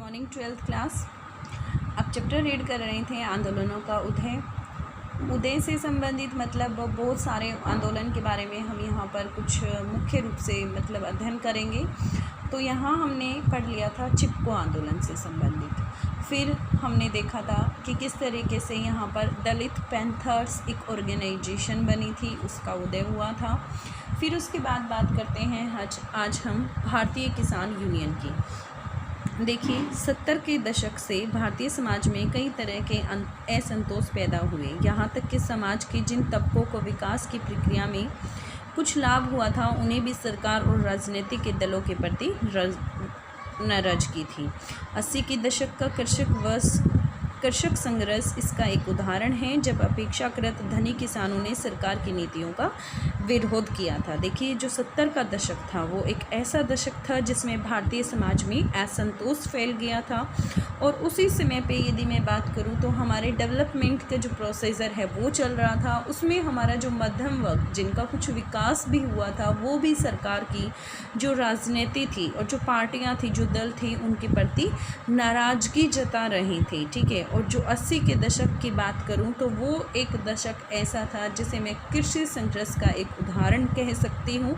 Morning 12th class. अब chapter read कर रहे थे आंदोलनों का उदय से संबंधित मतलब बहुत सारे आंदोलन के बारे में हम यहाँ पर कुछ मुख्य रूप से मतलब अध्ययन करेंगे। तो यहाँ हमने पढ़ लिया था चिपको आंदोलन से संबंधित। फिर हमने देखा था कि किस तरीके से यहाँ पर दलित पैंथर्स एक ऑर्गेनाइजेशन बनी थी, उसका उदय हुआ था। फिर उसके बाद बात करते हैं आज हम भारतीय किसान यूनियन की। देखिए 70 के दशक से भारतीय समाज में कई तरह के असंतोष पैदा हुए। यहाँ तक कि समाज के जिन तबकों को विकास की प्रक्रिया में कुछ लाभ हुआ था, उन्हें भी सरकार और राजनीतिक के दलों के प्रति नाराजगी थी। 80 के दशक का कृषक संघर्ष इसका एक उदाहरण है, जब अपेक्षाकृत धनी किसानों ने सरकार की नीतियों का विरोध किया था। देखिए जो 70 का दशक था वो एक ऐसा दशक था जिसमें भारतीय समाज में असंतोष फैल गया था। और उसी समय पे यदि मैं बात करूं तो हमारे डेवलपमेंट का जो प्रोसीजर है वो चल रहा था। उसमें हमारा जो मध्यम वर्ग जिनका कुछ विकास भी हुआ था, वो भी सरकार की जो राजनीति थी और जो पार्टियां थी, जो दल थे, उनके प्रति नाराज़गी जता रही थी। ठीक है। और जो 80 के दशक की बात करूं तो वो एक दशक ऐसा था जिसे मैं कृषि संघर्ष का एक उदाहरण कह सकती हूं।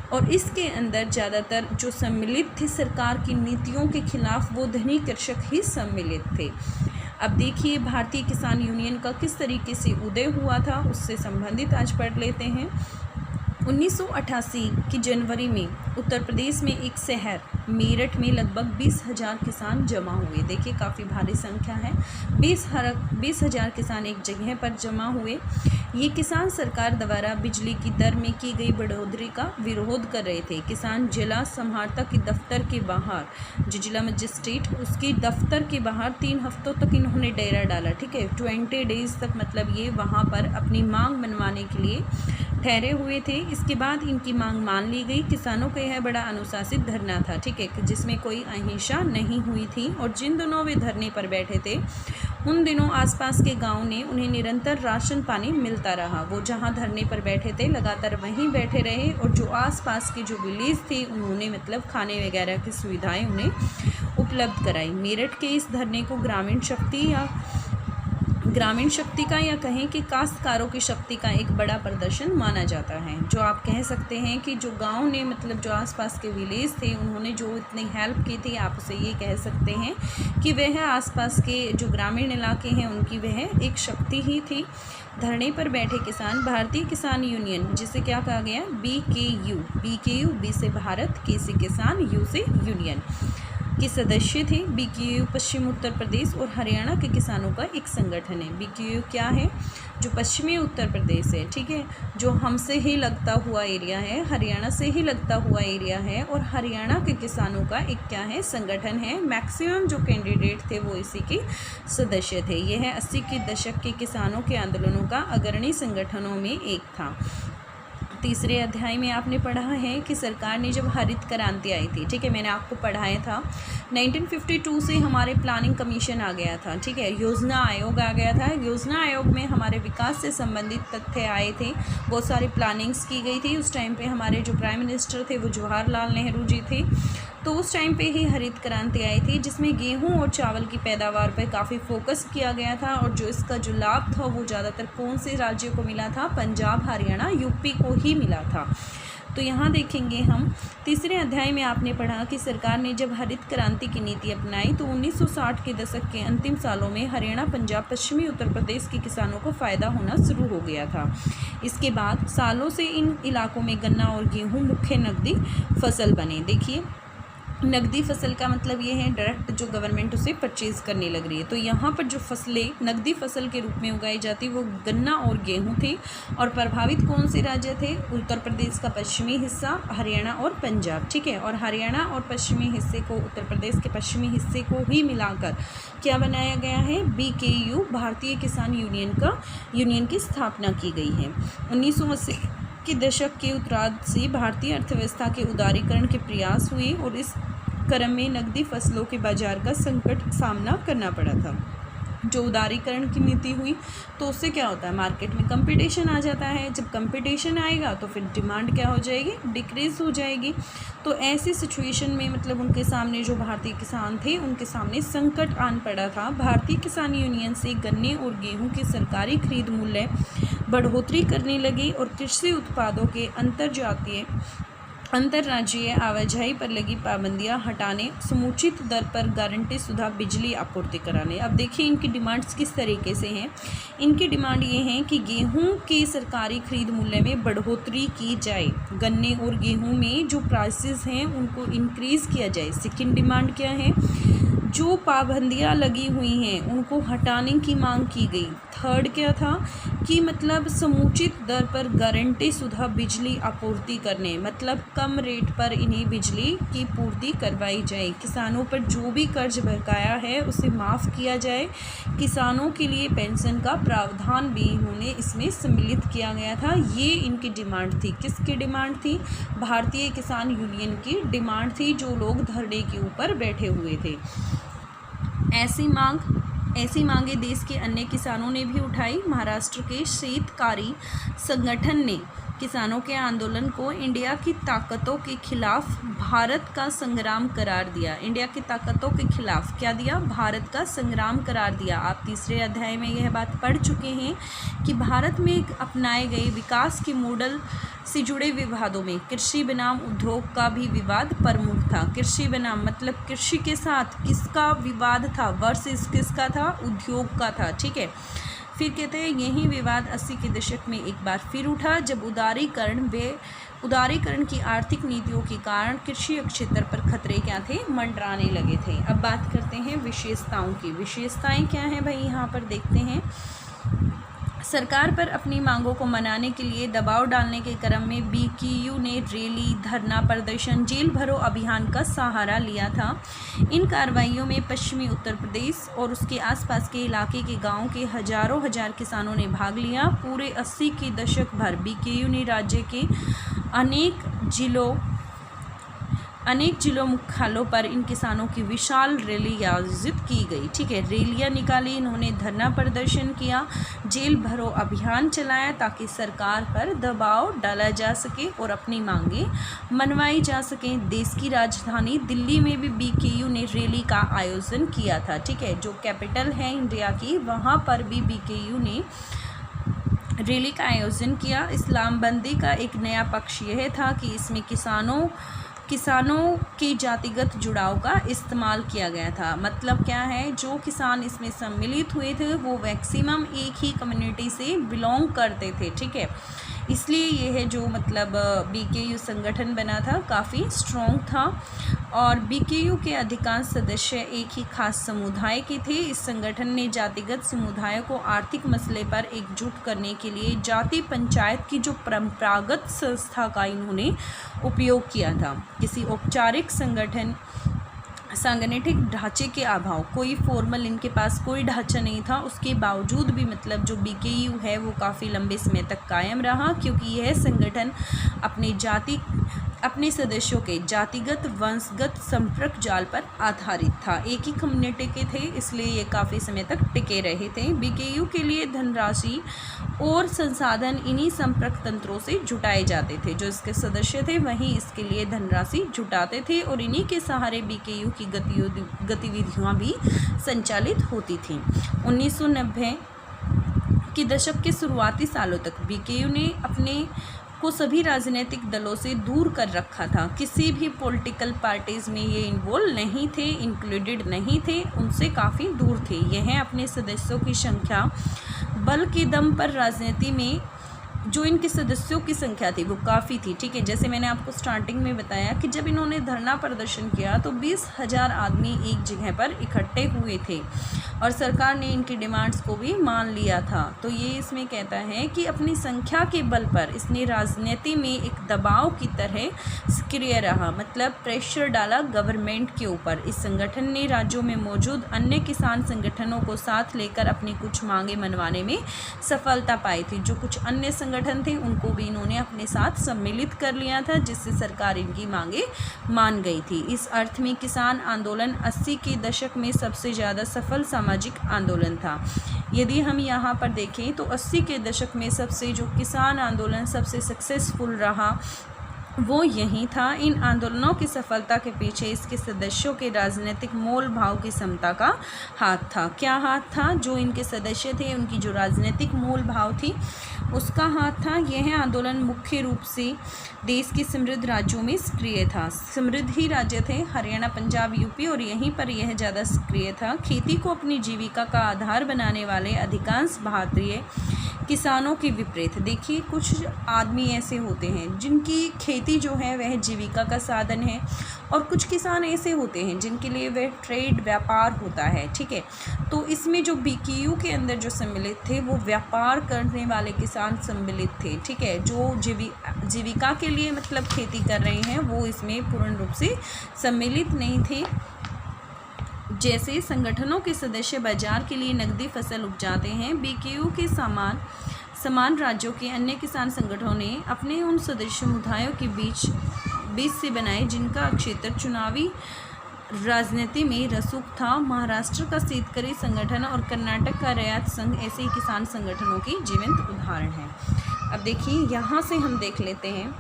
और इसके अंदर ज़्यादातर जो सम्मिलित थे सरकार की नीतियों के खिलाफ, वो धनी कृषक ही सम्मिलित थे। अब देखिए भारतीय किसान यूनियन का किस तरीके से उदय हुआ था, उससे संबंधित आज पढ़ लेते हैं। 1988 की जनवरी में उत्तर प्रदेश में एक शहर मेरठ में लगभग 20,000 किसान जमा हुए। देखिए काफ़ी भारी संख्या है। 20,000 किसान एक जगह पर जमा हुए। ये किसान सरकार द्वारा बिजली की दर में की गई बढ़ोतरी का विरोध कर रहे थे। किसान जिला समाहर्ता के दफ्तर के बाहर, जो जिला मजिस्ट्रेट, उसके दफ्तर के बाहर 3 हफ्तों तक इन्होंने डेरा डाला। ठीक है, 20 डेज़ तक मतलब ये वहाँ पर अपनी मांग मनवाने के लिए ठहरे हुए थे। इसके बाद इनकी मांग मान ली गई। किसानों का यह बड़ा अनुशासित धरना था, ठीक है, जिसमें कोई अहिंसा नहीं हुई थी। और जिन दिनों वे धरने पर बैठे थे, उन दिनों आसपास के गांव ने उन्हें निरंतर राशन पानी मिलता रहा। वो जहां धरने पर बैठे थे लगातार वहीं बैठे रहे। और जो आसपास के जो विलेज थे, उन्होंने मतलब खाने वगैरह की सुविधाएं उन्हें उपलब्ध कराई। मेरठ के इस धरने को ग्रामीण शक्ति का या कहें कि काश्तकारों की शक्ति का एक बड़ा प्रदर्शन माना जाता है। जो आप कह सकते हैं कि जो गांव ने मतलब जो आसपास के विलेज थे, उन्होंने जो इतनी हेल्प की थी, आप उसे ये कह सकते हैं कि वह आसपास के जो ग्रामीण इलाके हैं उनकी वह एक शक्ति ही थी। धरने पर बैठे किसान भारतीय किसान यूनियन, जिसे क्या कहा गया, BKU, बी से भारत, के से किसान, यू से यूनियन के सदस्य थे। BKU पश्चिम उत्तर प्रदेश और हरियाणा के किसानों का एक संगठन है। BKU क्या है, जो पश्चिमी उत्तर प्रदेश है, ठीक है, जो हमसे ही लगता हुआ एरिया है, हरियाणा से ही लगता हुआ एरिया है, और हरियाणा के किसानों का एक क्या है, संगठन है। मैक्सिमम जो कैंडिडेट थे वो इसी के सदस्य थे। यह 80 के दशक के किसानों के आंदोलनों का अग्रणी संगठनों में एक था। तीसरे अध्याय में आपने पढ़ा है कि सरकार ने जब हरित क्रांति आई थी, ठीक है, मैंने आपको पढ़ाया था 1952 से हमारे प्लानिंग कमीशन आ गया था। ठीक है, योजना आयोग आ गया था। योजना आयोग में हमारे विकास से संबंधित तथ्य आए थे, बहुत सारी प्लानिंग्स की गई थी। उस टाइम पे हमारे जो प्राइम मिनिस्टर थे वो जवाहरलाल नेहरू जी थे। तो उस टाइम पे ही हरित क्रांति आई थी, जिसमें गेहूं और चावल की पैदावार पर काफ़ी फोकस किया गया था। और जो इसका जो लाभ था वो ज़्यादातर कौन से राज्यों को मिला था, पंजाब, हरियाणा, यूपी को ही मिला था। तो यहाँ देखेंगे हम तीसरे अध्याय में आपने पढ़ा कि सरकार ने जब हरित क्रांति की नीति अपनाई तो 1960 के दशक के अंतिम सालों में हरियाणा, पंजाब, पश्चिमी उत्तर प्रदेश के किसानों को फ़ायदा होना शुरू हो गया था। इसके बाद सालों से इन इलाकों में गन्ना और गेहूँ मुख्य नकदी फसल बने। देखिए नकदी फसल का मतलब ये है डायरेक्ट जो गवर्नमेंट उसे परचेज़ करने लग रही है। तो यहाँ पर जो फसलें नकदी फसल के रूप में उगाई जाती वो गन्ना और गेहूँ थे। और प्रभावित कौन से राज्य थे, उत्तर प्रदेश का पश्चिमी हिस्सा, हरियाणा और पंजाब। ठीक है, और हरियाणा और पश्चिमी हिस्से को, उत्तर प्रदेश के पश्चिमी हिस्से को ही मिलाकर क्या बनाया गया है, BKU, भारतीय किसान यूनियन की स्थापना की गई है। 1980 के दशक के उत्तरार्ध से भारतीय अर्थव्यवस्था के उदारीकरण के प्रयास हुए और इस क्रम में नकदी फसलों के बाजार का संकट सामना करना पड़ा था। जो उदारीकरण की नीति हुई तो उससे क्या होता है, मार्केट में कंपटीशन आ जाता है। जब कंपटीशन आएगा तो फिर डिमांड क्या हो जाएगी, डिक्रीज़ हो जाएगी। तो ऐसी सिचुएशन में मतलब उनके सामने, जो भारतीय किसान थे, उनके सामने संकट आन पड़ा था। भारतीय किसान यूनियन से गन्ने और गेहूं की सरकारी खरीद मूल्य बढ़ोतरी करने लगी और कृषि उत्पादों के अंतर्राज्यीय आवाजाही पर लगी पाबंदियां हटाने, समुचित दर पर गारंटी शुदा बिजली आपूर्ति कराने। अब देखिए इनकी डिमांड्स किस तरीके से हैं। इनकी डिमांड ये है कि गेहूं के सरकारी खरीद मूल्य में बढ़ोतरी की जाए, गन्ने और गेहूं में जो प्राइसेस हैं उनको इंक्रीज़ किया जाए। सेकंड डिमांड क्या है, जो पाबंदियां लगी हुई हैं उनको हटाने की मांग की गई। थर्ड क्या था कि मतलब समुचित दर पर गारंटी शुदा बिजली आपूर्ति करने, मतलब कम रेट पर इन्हें बिजली की पूर्ति करवाई जाए। किसानों पर जो भी कर्ज बकाया है उसे माफ़ किया जाए। किसानों के लिए पेंशन का प्रावधान भी इन्होंने इसमें सम्मिलित किया गया था। ये इनकी डिमांड थी। किसकी डिमांड थी, भारतीय किसान यूनियन की डिमांड थी, जो लोग धरने के ऊपर बैठे हुए थे। ऐसी मांगें देश के अन्य किसानों ने भी उठाई। महाराष्ट्र के शेतकारी संगठन ने किसानों के आंदोलन को इंडिया की ताकतों के खिलाफ भारत का संग्राम करार दिया। इंडिया की ताकतों के खिलाफ क्या दिया, भारत का संग्राम करार दिया। आप तीसरे अध्याय में यह बात पढ़ चुके हैं कि भारत में अपनाए गए विकास के मॉडल से जुड़े विवादों में कृषि बनाम उद्योग का भी विवाद प्रमुख था। कृषि बनाम मतलब कृषि के साथ किसका विवाद था, वर्सेस किसका था, उद्योग का था। ठीक है, फिर कहते हैं यही विवाद 80 के दशक में एक बार फिर उठा, जब उदारीकरण की आर्थिक नीतियों के कारण कृषि क्षेत्र पर खतरे क्या थे, मंडराने लगे थे। अब बात करते हैं विशेषताओं की। विशेषताएं क्या हैं भाई, यहाँ पर देखते हैं। सरकार पर अपनी मांगों को मनाने के लिए दबाव डालने के क्रम में बीकेयू ने रैली, धरना प्रदर्शन, जेल भरो अभियान का सहारा लिया था। इन कार्रवाइयों में पश्चिमी उत्तर प्रदेश और उसके आसपास के इलाके के गांवों के हजारों हजार किसानों ने भाग लिया। पूरे 80 के दशक भर बीकेयू ने राज्य के अनेक जिलों मुख्यालयों पर इन किसानों की विशाल रैली आयोजित की गई। ठीक है, रैलियां निकाली, इन्होंने धरना प्रदर्शन किया, जेल भरो अभियान चलाया ताकि सरकार पर दबाव डाला जा सके और अपनी मांगें मनवाई जा सकें। देश की राजधानी दिल्ली में भी बीकेयू ने रैली का आयोजन किया था। ठीक है, जो कैपिटल है इंडिया की, वहाँ पर भी बीकेयू ने रैली का आयोजन किया। इस्लामबंदी का एक नया पक्ष यह था कि इसमें किसानों के जातिगत जुड़ाव का इस्तेमाल किया गया था। मतलब क्या है, जो किसान इसमें सम्मिलित हुए थे वो मैक्सिमम एक ही कम्युनिटी से बिलोंग करते थे। ठीक है, इसलिए ये है जो मतलब बीकेयू संगठन बना था, काफ़ी स्ट्रॉन्ग था। और बीकेयू के अधिकांश सदस्य एक ही खास समुदाय के थे। इस संगठन ने जातिगत समुदायों को आर्थिक मसले पर एकजुट करने के लिए जाति पंचायत की जो परंपरागत संस्था का इन्होंने उपयोग किया था। किसी औपचारिक सांगठनिक ढांचे के अभाव, कोई फॉर्मल इनके पास कोई ढांचा नहीं था, उसके बावजूद भी मतलब जो बीकेयू है वो काफ़ी लंबे समय तक कायम रहा, क्योंकि यह संगठन अपने सदस्यों के जातिगत वंशगत संपर्क जाल पर आधारित था। एक ही कम्युनिटी के थे, इसलिए ये काफ़ी समय तक टिके रहे थे। बीकेयू के लिए धनराशि और संसाधन इन्हीं संपर्क तंत्रों से जुटाए जाते थे। जो इसके सदस्य थे वहीं इसके लिए धनराशि जुटाते थे और इन्हीं के सहारे बीकेयू की गतिविधियाँ भी संचालित होती थीं। 1990 के दशक के शुरुआती सालों तक बीकेयू ने अपने को सभी राजनीतिक दलों से दूर कर रखा था। किसी भी पॉलिटिकल पार्टीज़ में ये इन्वॉल्व नहीं थे, इंक्लूडेड नहीं थे, उनसे काफ़ी दूर थे। यह अपने सदस्यों की संख्या बल के दम पर राजनीति में जो इनके सदस्यों की संख्या थी वो काफ़ी थी। ठीक है, जैसे मैंने आपको स्टार्टिंग में बताया कि जब इन्होंने धरना प्रदर्शन किया तो 20,000 आदमी एक जगह पर इकट्ठे हुए थे और सरकार ने इनकी डिमांड्स को भी मान लिया था। तो ये इसमें कहता है कि अपनी संख्या के बल पर इसने राजनीति में एक दबाव की तरह सक्रिय रहा, मतलब प्रेशर डाला गवर्नमेंट के ऊपर। इस संगठन ने राज्यों में मौजूद अन्य किसान संगठनों को साथ लेकर अपनी कुछ मांगे मनवाने में सफलता पाई थी। जो कुछ अन्य संगठन संगठन थे उनको भी इन्होंने अपने साथ सम्मिलित कर लिया था, जिससे सरकार इनकी मांगे मान गई थी। इस अर्थ में किसान आंदोलन 80 के दशक में सबसे ज़्यादा सफल सामाजिक आंदोलन था। यदि हम यहाँ पर देखें तो 80 के दशक में सबसे जो किसान आंदोलन सबसे सक्सेसफुल रहा वो यही था। इन आंदोलनों की सफलता के पीछे इसके सदस्यों के राजनीतिक मोल भाव की समता का हाथ था। क्या हाथ था? जो इनके सदस्य थे उनकी जो राजनीतिक मोल भाव थी उसका हाथ था। यह आंदोलन मुख्य रूप से देश के समृद्ध राज्यों में सक्रिय था। समृद्ध ही राज्य थे हरियाणा, पंजाब, यूपी, और यहीं पर यह ज़्यादा सक्रिय था। खेती को अपनी जीविका का आधार बनाने वाले अधिकांश भारतीय किसानों के विपरीत, देखिए कुछ आदमी ऐसे होते हैं जिनकी खेती जो है वह जीविका का साधन है, और कुछ किसान ऐसे होते हैं जिनके लिए वह ट्रेड व्यापार होता है। ठीक है, तो इसमें जो बीकेयू के अंदर जो सम्मिलित थे वो व्यापार करने वाले किसान सम्मिलित थे। ठीक है, जो जीविका के लिए मतलब खेती कर रहे हैं वो इसमें पूर्ण रूप से सम्मिलित नहीं थे। जैसे संगठनों के सदस्य बाजार के लिए नकदी फसल उपजाते हैं, बीकेयू के समान राज्यों के अन्य किसान संगठनों ने अपने उन सदस्य समुदायों के बीच से बनाए जिनका क्षेत्र चुनावी राजनीति में रसूख था। महाराष्ट्र का शेतकरी संगठन और कर्नाटक का रैयत संघ ऐसे ही किसान संगठनों की जीवंत उदाहरण हैं। अब देखिए यहाँ से हम देख लेते हैं,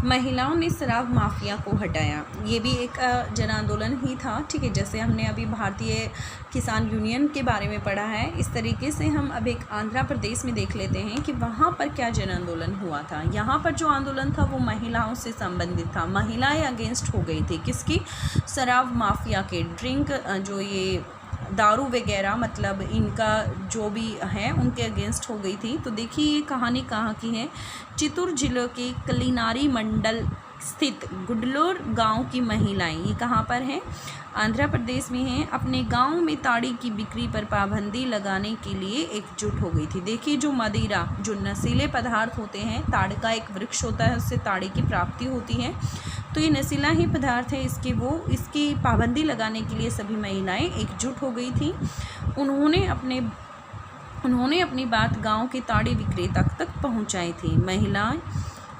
महिलाओं ने शराब माफिया को हटाया। ये भी एक जन आंदोलन ही था। ठीक है, जैसे हमने अभी भारतीय किसान यूनियन के बारे में पढ़ा है, इस तरीके से हम अब एक आंध्र प्रदेश में देख लेते हैं कि वहाँ पर क्या जन आंदोलन हुआ था। यहाँ पर जो आंदोलन था वो महिलाओं से संबंधित था। महिलाएं अगेंस्ट हो गई थी किसकी? शराब माफिया के। ड्रिंक जो ये दारू वगैरह मतलब इनका जो भी है उनके अगेंस्ट हो गई थी। तो देखिए ये कहानी कहाँ की है? चित्तूर जिले के कलिनारी मंडल स्थित गुडलोर गांव की महिलाएं, ये कहाँ पर हैं? आंध्र प्रदेश में हैं। अपने गांव में ताड़ी की बिक्री पर पाबंदी लगाने के लिए एकजुट हो गई थी। देखिए जो मदिरा, जो नशीले पदार्थ होते हैं, ताड़ का एक वृक्ष होता है, उससे ताड़ी की प्राप्ति होती है, तो ये नशीला ही पदार्थ है। इसकी पाबंदी लगाने के लिए सभी महिलाएं एकजुट हो गई थी। उन्होंने अपनी बात गांव के ताड़ी विक्रेता तक पहुंचाई थी।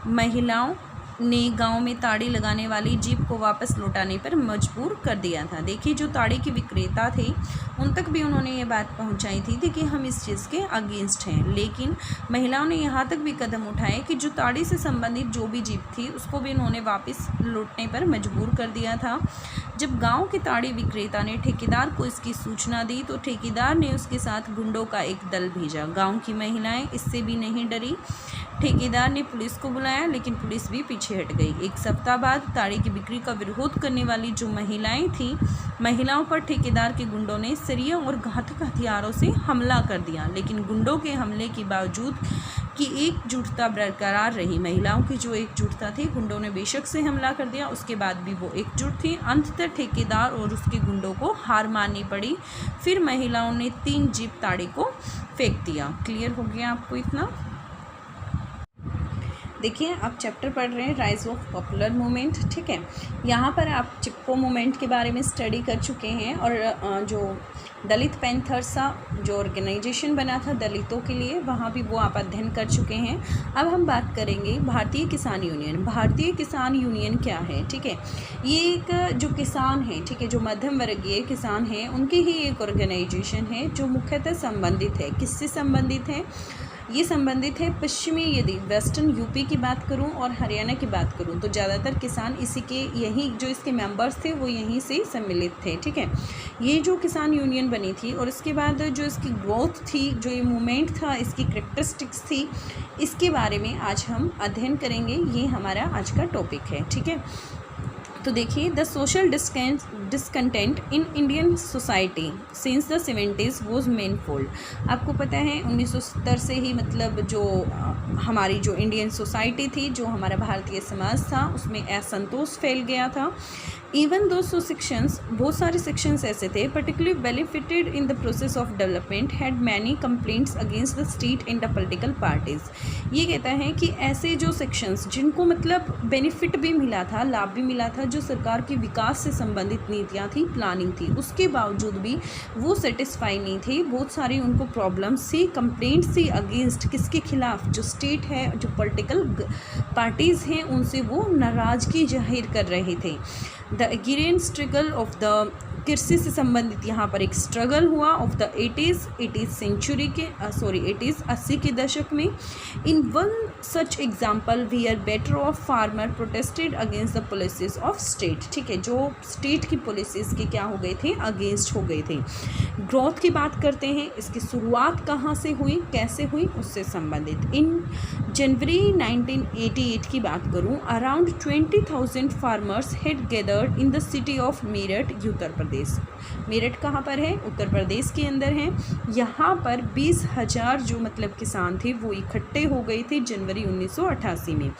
महिलाओं ने गांव में ताड़ी लगाने वाली जीप को वापस लौटाने पर मजबूर कर दिया था। देखिए जो ताड़ी के विक्रेता थे उन तक भी उन्होंने ये बात पहुंचाई थी कि हम इस चीज़ के अगेंस्ट हैं, लेकिन महिलाओं ने यहाँ तक भी कदम उठाए कि जो ताड़ी से संबंधित जो भी जीप थी उसको भी उन्होंने वापस लौटने पर मजबूर कर दिया था। जब गांव के ताड़ी विक्रेता ने ठेकेदार को इसकी सूचना दी तो ठेकेदार ने उसके साथ गुंडों का एक दल भेजा। गाँव की महिलाएँ इससे भी नहीं डरी। ठेकेदार ने पुलिस को बुलाया, लेकिन पुलिस भी पीछे हट गई। एक सप्ताह बाद ताड़ी की बिक्री का विरोध करने वाली जो महिलाएं थीं, महिलाओं पर ठेकेदार के गुंडों ने सरिया और घातक हथियारों से हमला कर दिया, लेकिन गुंडों के हमले के बावजूद कि एकजुटता बरकरार रही। महिलाओं की जो एकजुटता थी, गुंडों ने बेशक से हमला कर दिया, उसके बाद भी वो एकजुट थी। अंततः ठेकेदार और उसके गुंडों को हार माननी पड़ी। फिर महिलाओं ने 3 जीप ताड़ी को फेंक दिया। क्लियर हो गया आपको इतना? देखिए आप चैप्टर पढ़ रहे हैं राइज ऑफ पॉपुलर मूवमेंट। ठीक है, यहाँ पर आप चिपको मूवमेंट के बारे में स्टडी कर चुके हैं, और जो दलित पैंथर्स का जो ऑर्गेनाइजेशन बना था दलितों के लिए, वहाँ भी वो आप अध्ययन कर चुके हैं। अब हम बात करेंगे भारतीय किसान यूनियन। भारतीय किसान यूनियन क्या है? ठीक है, ये एक जो किसान है, ठीक है, जो मध्यम वर्गीय किसान हैं उनकी ही एक ऑर्गेनाइजेशन है जो मुख्यतः संबंधित है। किससे संबंधित है? ये संबंधित है पश्चिमी, यदि वेस्टर्न यूपी की बात करूं और हरियाणा की बात करूं तो ज़्यादातर किसान इसी के यहीं जो इसके मेंबर्स थे वो यहीं से सम्मिलित थे। ठीक है, ये जो किसान यूनियन बनी थी और इसके बाद जो इसकी ग्रोथ थी, जो ये मूवमेंट था, इसकी करैक्टरिस्टिक्स थी, इसके बारे में आज हम अध्ययन करेंगे। ये हमारा आज का टॉपिक है। ठीक है, तो देखिए the social discontent in Indian society since the 70s was manifold. आपको पता है 1970 से ही मतलब जो हमारी जो इंडियन सोसाइटी थी, जो हमारा भारतीय समाज था, उसमें असंतोष फैल गया था। इवन दो सेक्शंस, बहुत सारे सेक्शंस ऐसे थे particularly benefited in the process of development had many complaints against the state and the political parties. ये कहता है कि ऐसे जो सेक्शंस जिनको मतलब बेनिफिट भी मिला था, लाभ भी मिला था, जो सरकार की विकास से संबंधित नीतियाँ थी, प्लानिंग थी, उसके बावजूद भी वो सेटिस्फाई नहीं थे। बहुत सारी उनको प्रॉब्लम्स थी, कंप्लेंट्स थी अगेंस्ट किसके खिलाफ, जो स्टेट है, जो पॉलिटिकल पार्टीज़ हैं, उनसे वो नाराज़गी जाहिर कर रहे थे। The agrarian struggle of the कृषि से संबंधित यहाँ पर एक स्ट्रगल हुआ ऑफ द 80s सेंचुरी के 80s के दशक में। In one such example we are better off farmer protested against the policies of state. ठीक है, जो स्टेट की पॉलिसीज़ के क्या हो गए थे, अगेंस्ट हो गए थे। ग्रोथ की बात करते हैं, इसकी शुरुआत कहाँ से हुई, कैसे हुई, उससे संबंधित। इन जनवरी 1988 की बात करूँ, around 20,000 farmers had gathered in the city of Meerut, Uttar Pradesh. Meerut कहाँ पर है, उत्तर प्रदेश के अंदर है। यहाँ पर 20,000 जो मतलब किसान थे वो इकट्ठे हो गए थे जनवरी 1988 में।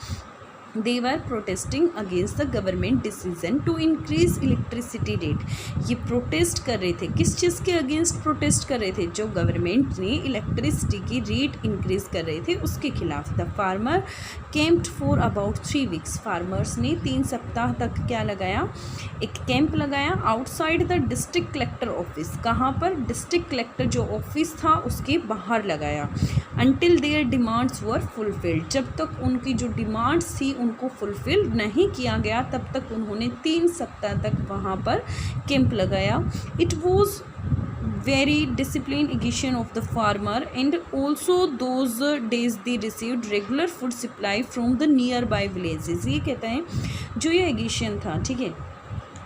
They were protesting against the government decision to increase electricity rate। ये प्रोटेस्ट कर रहे थे, किस चीज़ के अगेंस्ट प्रोटेस्ट कर रहे थे, जो गवर्नमेंट ने इलेक्ट्रिसिटी की रेट इंक्रीज़ कर रहे थे उसके खिलाफ। The farmer camped for about 3 weeks. Farmers ने 3 सप्ताह तक क्या लगाया, एक कैंप लगाया outside the district collector office. कहाँ पर, डिस्ट्रिक्ट कलेक्टर जो ऑफिस था उसके बाहर लगाया। Until there demands were fulfilled. जब तक उनकी जो डिमांड्स थी उनको फुलफिल नहीं किया गया तब तक उन्होंने 3 सप्ताह तक वहाँ पर कैंप लगाया। It was very disciplined action of the farmer and also those days they received regular food supply from the nearby villages। ये कहता है जो ये एगिशन था, ठीक है,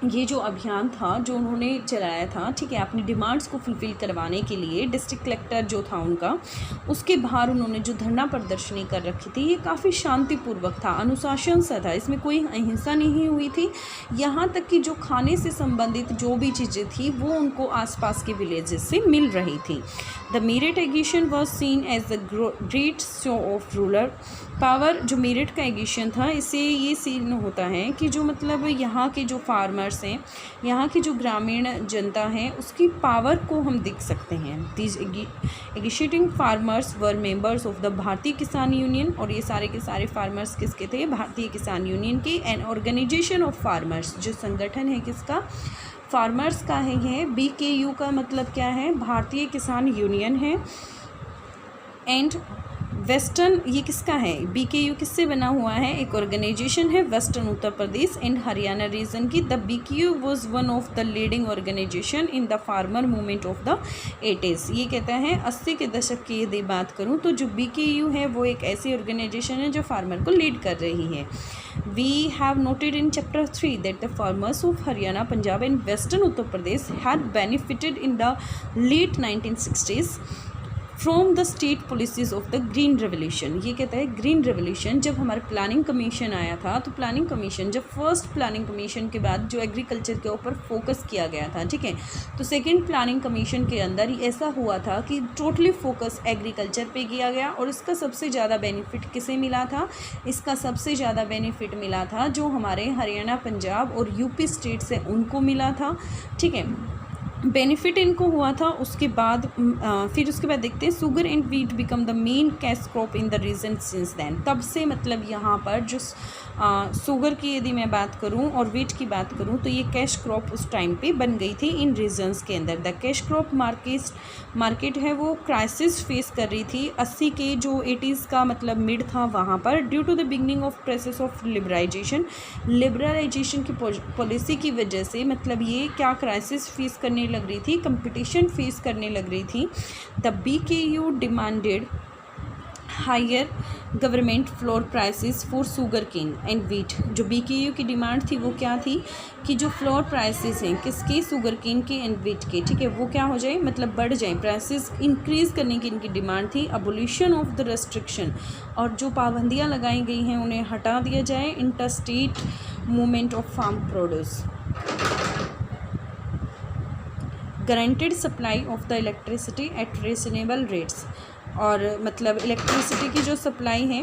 ये जो अभियान था जो उन्होंने चलाया था, ठीक है, अपनी डिमांड्स को फुलफ़िल करवाने के लिए, डिस्ट्रिक्ट कलेक्टर जो था उनका, उसके बाहर उन्होंने जो धरना प्रदर्शनी कर रखी थी, ये काफ़ी शांतिपूर्वक था, अनुशासन सा था, इसमें कोई अहिंसा नहीं हुई थी। यहाँ तक कि जो खाने से संबंधित जो भी चीज़ें थी वो उनको आसपास के विलेजेस से मिल रही थी। The Meerut agitation was seen as the great show of rural power. जो मेरठ का एगिशन था, इसे ये सीन होता है कि जो मतलब यहाँ के जो फार्मर्स हैं, यहाँ की जो ग्रामीण जनता है, उसकी पावर को हम देख सकते हैं। These agitating farmers were members of the Bharatiya Kisan union. और ये सारे के सारे फार्मर्स किसके थे, भारतीय किसान यूनियन के। एन ऑर्गेनाइजेशन ऑफ फार्मर्स, जो संगठन है किसका, फार्मर्स का है। ये BKU का मतलब क्या है, भारतीय किसान यूनियन है। एंड वेस्टर्न, ये किसका है, BKU किससे बना हुआ है, एक ऑर्गेनाइजेशन है western Uttar Pradesh and Haryana region की। The BKU was one of the leading organization in the farmer movement of the 80s। ये कहता है 80 के दशक की यदि बात करूँ तो जो BKU है वो एक ऐसी ऑर्गेनाइजेशन है जो फार्मर को लीड कर रही है। We have noted in chapter 3 that the farmers of Haryana, Punjab and Western Uttar Pradesh had benefited in the late 1960s from the state policies of the green revolution. ये कहता है green revolution जब हमारा planning commission आया था, तो planning commission जब first planning commission के बाद जो एग्रीकल्चर के ऊपर फोकस किया गया था, ठीक है, तो सेकंड प्लानिंग कमीशन के अंदर ऐसा हुआ था कि टोटली फोकस एग्रीकल्चर पे किया गया। और इसका सबसे ज़्यादा बेनिफिट किसे मिला था, इसका सबसे ज़्यादा बेनिफिट मिला था जो हमारे हरियाणा, पंजाब और यूपी स्टेट से उनको मिला था, ठीक है, बेनिफिट इनको हुआ था। उसके बाद फिर उसके बाद देखते हैं sugar and wheat become the main cash crop in the region since then. तब से मतलब यहाँ पर जो शुगर की यदि मैं बात करूँ और वीट की बात करूँ तो ये कैश क्रॉप उस टाइम पे बन गई थी इन रीजन्स के अंदर। द कैश क्रॉप मार्केट है वो क्राइसिस फेस कर रही थी 80 के जो 80s का मतलब मिड था वहाँ पर, due to the beginning of process of liberalisation की पॉलिसी की वजह से मतलब ये क्या क्राइसिस फेस करने लग रही थी, कंपटीशन फेस करने लग रही थी। The BKU demanded higher government floor prices for sugar cane and wheat. जो BKU की डिमांड थी वो क्या थी कि जो फ्लोर प्राइसेस हैं किसके, शुगर केन के एंड वीट के, ठीक है, वो क्या हो जाए मतलब बढ़ जाए, प्राइसेस इंक्रीज़ करने की इनकी डिमांड थी। अबोलिशन ऑफ द रेस्ट्रिक्शन, और जो पाबंदियाँ लगाई गई हैं उन्हें हटा दिया जाए। Interstate movement of farm produce, guaranteed supply of the electricity at reasonable rates. और मतलब इलेक्ट्रिसिटी की जो सप्लाई है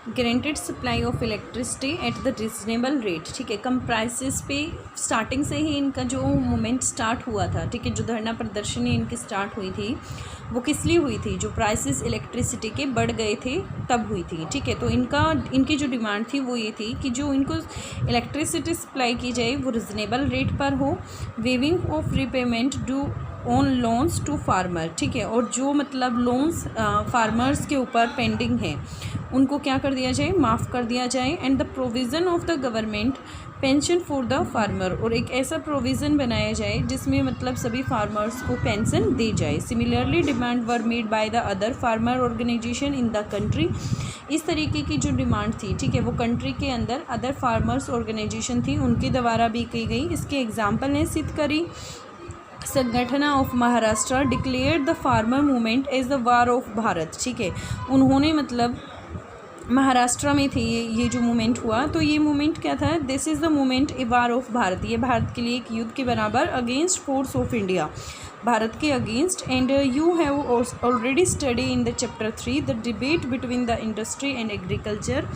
guaranteed supply of electricity at the reasonable rate, ठीक है। कम प्राइसेस पे स्टार्टिंग से ही इनका जो मूवमेंट स्टार्ट हुआ था, ठीक है, जो धरना प्रदर्शनी इनकी स्टार्ट हुई थी वो किस लिए हुई थी, जो प्राइसेस इलेक्ट्रिसिटी के बढ़ गए थे तब हुई थी, ठीक है। तो इनकी जो डिमांड थी वो ये थी कि जो इनको इलेक्ट्रिसिटी सप्लाई की जाए वो रिजनेबल रेट पर हो, waiving of repayment due on loans to farmer, ठीक है। और जो मतलब लोन्स फार्मर्स के ऊपर पेंडिंग है उनको क्या कर दिया जाए, माफ़ कर दिया जाए। And the provision of the government pension for the farmer, और एक ऐसा प्रोविज़न बनाया जाए जिसमें मतलब सभी फार्मर्स को पेंशन दी जाए। Similarly demand were made by the other farmer organisation in the country, इस तरीके की जो डिमांड थी, ठीक है, वो कंट्री के अंदर अदर फार्मर्स ऑर्गेनाइजेशन थी उनके द्वारा भी की गई। इसके एग्जाम्पल हैं Shetkari Sanghatana of Maharashtra declare the farmer movement as the war of Bharat, ठीक है। उन्होंने मतलब महाराष्ट्र में थे ये जो मूवमेंट हुआ, तो ये मूवमेंट क्या था, this is the movement a war of Bharat, ये भारत के लिए एक युद्ध के बराबर against force of India, Bharat के against. And you have already study in the chapter 3 the debate between the industry and agriculture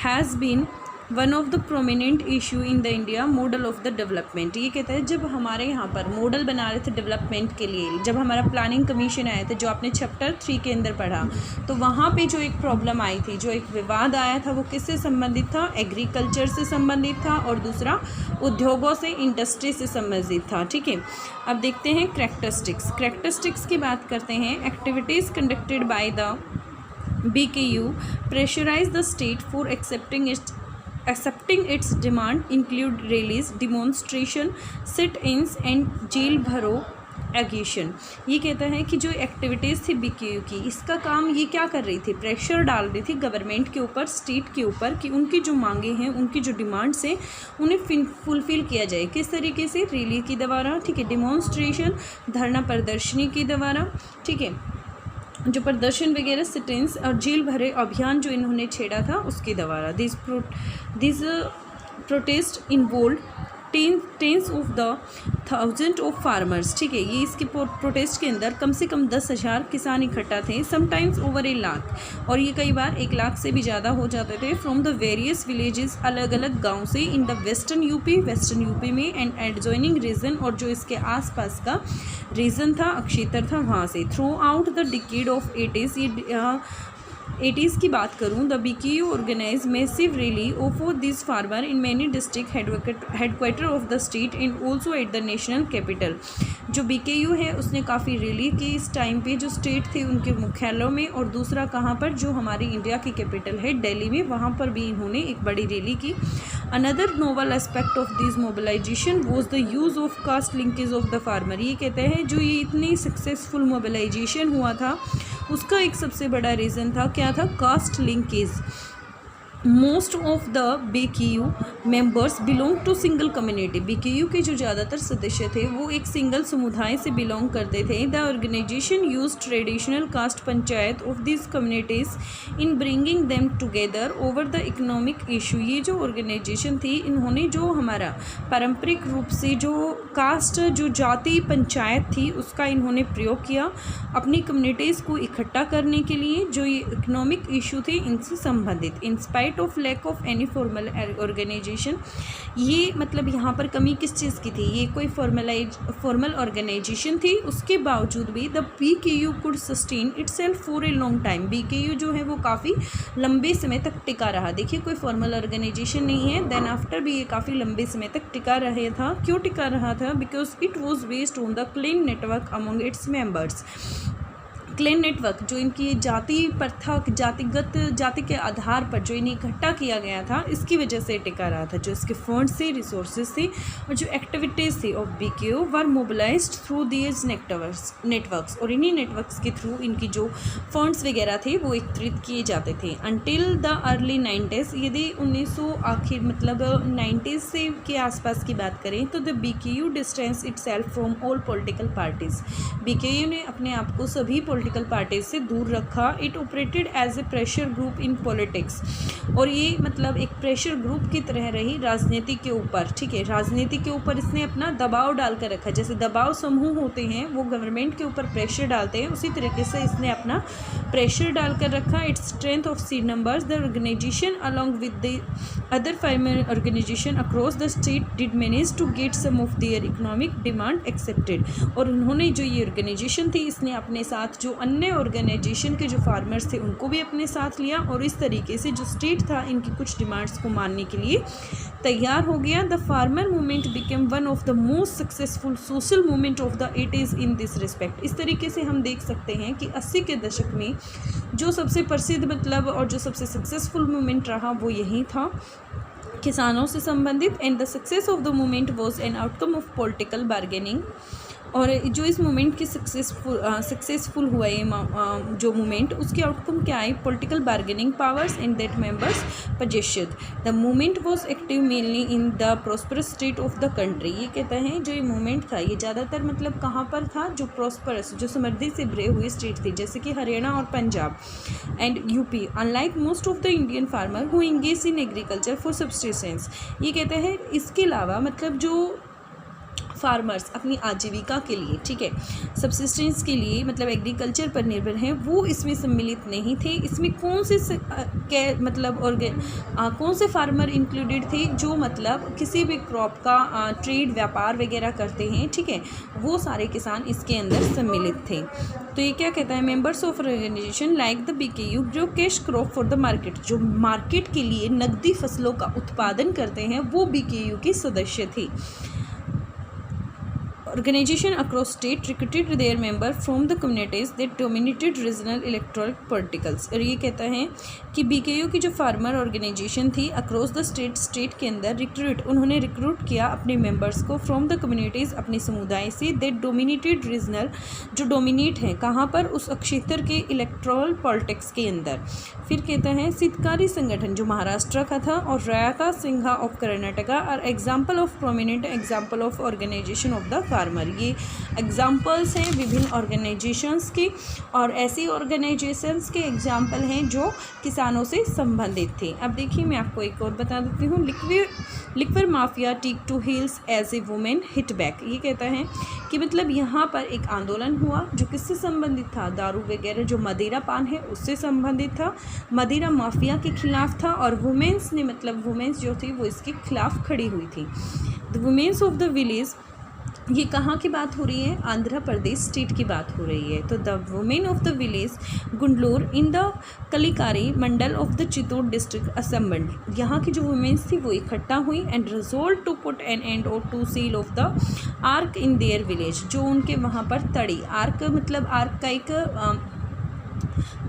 has been one of the prominent issue in the India model of the development. ये कहता है जब हमारे यहाँ पर model बना रहे थे डेवलपमेंट के लिए, जब हमारा प्लानिंग कमीशन आया था जो आपने चैप्टर 3 के अंदर पढ़ा, तो वहाँ पे जो एक प्रॉब्लम आई थी, जो एक विवाद आया था, वो किससे संबंधित था, एग्रीकल्चर से संबंधित था, और दूसरा उद्योगों से, इंडस्ट्री से संबंधित था, ठीक है। अब देखते हैं करेक्टरिस्टिक्स की बात करते हैं। Activities conducted by the BKU pressurise the state for accepting its demand include rallies, demonstration, sit-ins and jail भरो एगेशन। ये कहता है कि जो एक्टिविटीज़ थी BKU की, इसका काम ये क्या कर रही थी, प्रेशर डाल रही थी गवर्नमेंट के ऊपर, स्टेट के ऊपर, कि उनकी जो मांगे हैं, उनकी जो डिमांड्स हैं, उन्हें फुलफ़िल किया जाए। किस तरीके से, रैली के द्वारा, ठीक है, डिमॉन्स्ट्रेशन धरना प्रदर्शनी के द्वारा, ठीक है, जो प्रदर्शन वगैरह, सिटेंस और जेल भरे अभियान जो इन्होंने छेड़ा था उसके द्वारा। This protest involve tens of the thousand of farmers, ठीक है। ये इसके प्रोटेस्ट के अंदर कम से कम 10,000 किसान इकट्ठा थे, समटाइम्स ओवर 1 लाख, और ये कई बार 1 लाख से भी ज़्यादा हो जाते थे, फ्रॉम द वेरियस विलेजेस, अलग अलग गांव से, इन द वेस्टर्न यूपी में एंड एडजॉइनिंग रीजन, और जो इसके आसपास का रीजन था, क्षेत्र था, वहाँ से। Throughout the decade of 80s की बात करूँ, the BKU organise massive rally of this farmer in many district headquarter of the state and also at the national capital. जो BKU है उसने काफ़ी रैली की इस टाइम पे, जो स्टेट थे उनके मुख्यालयों में, और दूसरा कहाँ पर, जो हमारी इंडिया की कैपिटल है दिल्ली में, वहाँ पर भी इन्होंने एक बड़ी रैली की। Another novel aspect of this mobilisation was the use of caste linkage of the farmer. ये कहते हैं जो ये इतनी सक्सेसफुल मोबिलाइजेशन हुआ था उसका एक सबसे बड़ा रीज़न था, क्या था, caste linkage. Most of the BKU members belong to single community. BKU के जो ज़्यादातर सदस्य थे वो एक सिंगल समुदाय से बिलोंग करते थे। The organisation use traditional caste panchayat of this communities in bringing them together over the economic issue. ये जो ऑर्गेनाइजेशन थी, इन्होंने जो हमारा पारंपरिक रूप से जो कास्ट, जो जाति पंचायत थी, उसका इन्होंने प्रयोग किया अपनी कम्युनिटीज़ को इकट्ठा करने के लिए, जो ये इकोनॉमिक इशू थे इनसे संबंधित। In spite of lack of any formal organisation, ये मतलब यहाँ पर कमी किस चीज़ की थी, ये कोई फॉर्मल ऑर्गेनाइजेशन थी, उसके बावजूद भी the BKU could sustain itself for a long time. BKU जो है वो काफ़ी लंबे समय तक टिका रहा। देखिए कोई फॉर्मल ऑर्गेनाइजेशन नहीं है, देन आफ्टर भी ये काफ़ी लंबे समय तक टिका रहा था। क्यों टिका रहा था, because it was based on the clan network among its members. Clan network, जो इनकी जाति प्रथा, जाति के आधार पर जो इन्हें इकट्ठा किया गया था, इसकी वजह से टिका रहा था। जो इसके फंड्स थे, रिसोर्सेज थे, और जो एक्टिविटीज़ थी of BKU were mobilised through these networks, और इन्हीं नेटवर्क्स के थ्रू इनकी जो फंड्स वगैरह थे वो एकत्रित किए जाते थे। अनटिल द अर्ली 90s, यदि 1900 आखिर मतलब 90s से के आसपास की बात करें, तो the BKU distance itself from all political parties. BKU ने अपने आप को सभी पॉलिटिकल पार्टीज से दूर रखा। It operated as a pressure group in politics, और ये मतलब एक प्रेशर ग्रुप की तरह रही राजनीति के ऊपर, ठीक है। राजनीति के ऊपर इसने अपना दबाव डाल कर रखा, जैसे दबाव समूह होते हैं वो गवर्नमेंट के ऊपर प्रेशर डालते हैं, उसी तरीके से इसने अपना प्रेशर डालकर रखा। Its strength of seat numbers, the organisation along with the other farmer organisation across the state did manage to get some of their economic demand accepted. और उन्होंने जो ये ऑर्गेनाइजेशन थी इसने अपने साथ जो अन्य ऑर्गेनाइजेशन के जो फार्मर्स थे उनको भी अपने साथ लिया, और इस तरीके से जो स्टेट था इनकी कुछ डिमांड्स को मानने के लिए तैयार हो गया। The farmer movement became one of the most successful social movement of the 80s in this respect. इस तरीके से हम देख सकते हैं कि 80 के दशक में जो सबसे प्रसिद्ध मतलब और जो सबसे सक्सेसफुल मूवमेंट रहा वो यही था, किसानों से संबंधित। And the success of the movement was an outcome of political bargaining. और जो इस मूवमेंट की सक्सेसफुल हुआ ये जो मूवमेंट, उसके आउटकम क्या आई? Political bargaining powers and that members possessed। The movement was active mainly in the prosperous state of the country. ये कहते हैं जो ये मूवमेंट था ये ज़्यादातर मतलब कहाँ पर था? जो प्रॉस्परस, जो समृद्धि से भरे हुए स्टेट थे जैसे कि हरियाणा और Punjab and UP. Unlike most of the Indian farmer who engage in agriculture for subsistence. ये कहते हैं इसके अलावा मतलब जो फार्मर्स अपनी आजीविका के लिए, ठीक है, सब्सिस्टेंस के लिए मतलब एग्रीकल्चर पर निर्भर हैं, वो इसमें सम्मिलित नहीं थे। इसमें कौन से मतलब कौन से फार्मर इंक्लूडेड थे? जो मतलब किसी भी क्रॉप का ट्रेड व्यापार वगैरह करते हैं, ठीक है, वो सारे किसान इसके अंदर सम्मिलित थे। तो ये क्या कहता है? Members of organisation like the BKU grow cash crop for the market. जो मार्केट के लिए नकदी फसलों का उत्पादन करते हैं वो BKU के सदस्य थे। Organization across state recruited their member from the communities that dominated regional electoral particles। और ये कहता है कि BKU की जो फार्मर ऑर्गेनाइजेशन थी अक्रॉस द स्टेट के अंदर उन्होंने रिक्रूट किया अपने मेंबर्स को फ्रॉम द कम्युनिटीज़, अपने समुदाय से, दैट डोमिनेटेड रीजनल, जो डोमिनेट हैं कहाँ पर? उस क्षेत्र के इलेक्ट्रल पॉलिटिक्स के अंदर। फिर कहता है सिद्धकारी संगठन जो महाराष्ट्र का था और रायता सिंघा ऑफ कर्नाटका और example of prominent example of organisation of the farmer. ये एग्जाम्पल्स हैं विभिन्न ऑर्गेनाइजेशंस की, और ऐसी ऑर्गेनाइजेशंस के एग्जाम्पल हैं जो किसानों से संबंधित थे। अब देखिए मैं आपको एक और बता देती हूँ। Liquor mafia take to heels as a women hit back. ये कहता है कि मतलब यहाँ पर एक आंदोलन हुआ जो किससे संबंधित था? दारू वगैरह जो मदिरा पान है उससे संबंधित था, मदिरा माफिया के खिलाफ था, और वुमेन्स ने मतलब वुमेन्स जो थी वो इसके खिलाफ खड़ी हुई थी। The womens of the village, ये कहाँ की बात हो रही है? आंध्र प्रदेश स्टेट की बात हो रही है। तो the women of the village Gundlore in the Kalikiri mandal of the Chittoor district assembled. यहाँ की जो वुमेन्स थी वो इकट्ठा हुई and resolve to put an end और to seal off the arrack in their village. जो उनके वहाँ पर तड़ी, आर्क मतलब आर्क का एक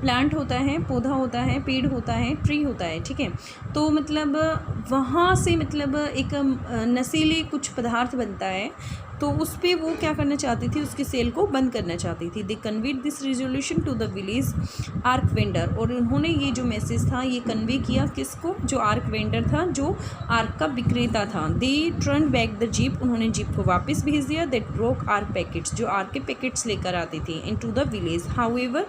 प्लांट होता है, पौधा होता है, पेड़ होता है, ट्री होता है, ठीक है। तो मतलब वहाँ से मतलब एक नशीले कुछ पदार्थ बनता है, तो उस पर वो क्या करना चाहती थी? उसके सेल को बंद करना चाहती थी। They conveyed this resolution to the village arrack vendor. और उन्होंने ये जो मैसेज था ये कन्वे किया किसको? जो आर्क वेंडर था, जो आर्क का विक्रेता था। They turn back the jeep, उन्होंने जीप को वापस भेज दिया। दैट ब्रोक आर्क पैकेट्स, जो आर्क के पैकेट्स लेकर आती थी, into the village. However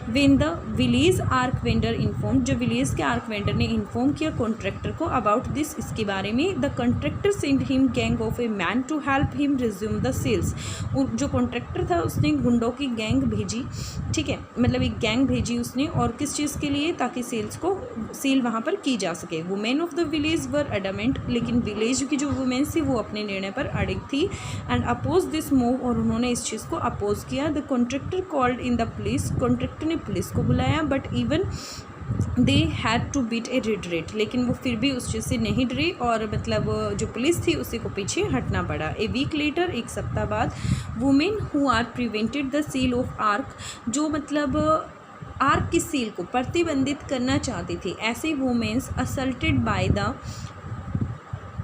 when the village arrack vendor inform, जो विलेज के आर्क वेंडर ने इन्फॉर्म किया कॉन्ट्रैक्टर को अबाउट दिस, इसके बारे में। The contractor send him gang of a man to help him resume the sales. जो contractor था उसने गुंडों की गैंग भेजी, ठीक है, मतलब एक गैंग भेजी उसने, और किस चीज़ के लिए? ताकि सेल वहाँ पर की जा सके। Women of the village were adamant, लेकिन विलेज की जो वुमेन थी वो अपने निर्णय पर अड़िग थी। एंड अपोज दिस मूव, और उन्होंने इस चीज़ को अपोज किया। The contractor called in the police, contractor ने पुलिस को बुलाया, but even they had to beat a retreat, लेकिन वो फिर भी उस चीज़ से नहीं डरी, और मतलब जो पुलिस थी उसी को पीछे हटना पड़ा। ए वीक लेटर, एक सप्ताह बाद, women who are prevented the sale of arrack, जो मतलब आर्क की सेल को प्रतिबंधित करना चाहती थी, ऐसे womens assaulted by the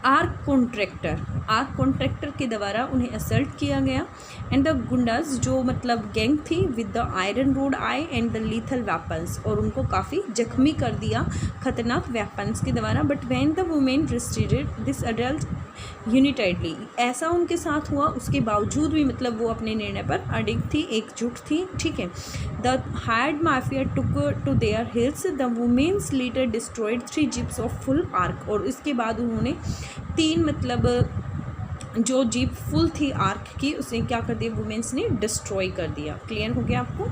arrack contractor के द्वारा उन्हें असल्ट किया गया। एंड द गुंडास, जो मतलब गैंग थी, with the iron rod I and the lethal weapons, और उनको काफ़ी जख्मी कर दिया खतरनाक वेपन्स के द्वारा। But when the women resisted this adult unitedly, ऐसा उनके साथ हुआ, उसके बावजूद भी मतलब वो अपने निर्णय पर अडिग थी, एकजुट थी, ठीक है। The hired mafia took to their heels, the womens later destroyed 3 jeeps of full arrack, और इसके बाद उन्होंने 3 मतलब जो जीप फुल थी आर्क की, उसे क्या कर दिया? वुमेन्स ने डिस्ट्रॉय कर दिया। क्लियर हो गया आपको?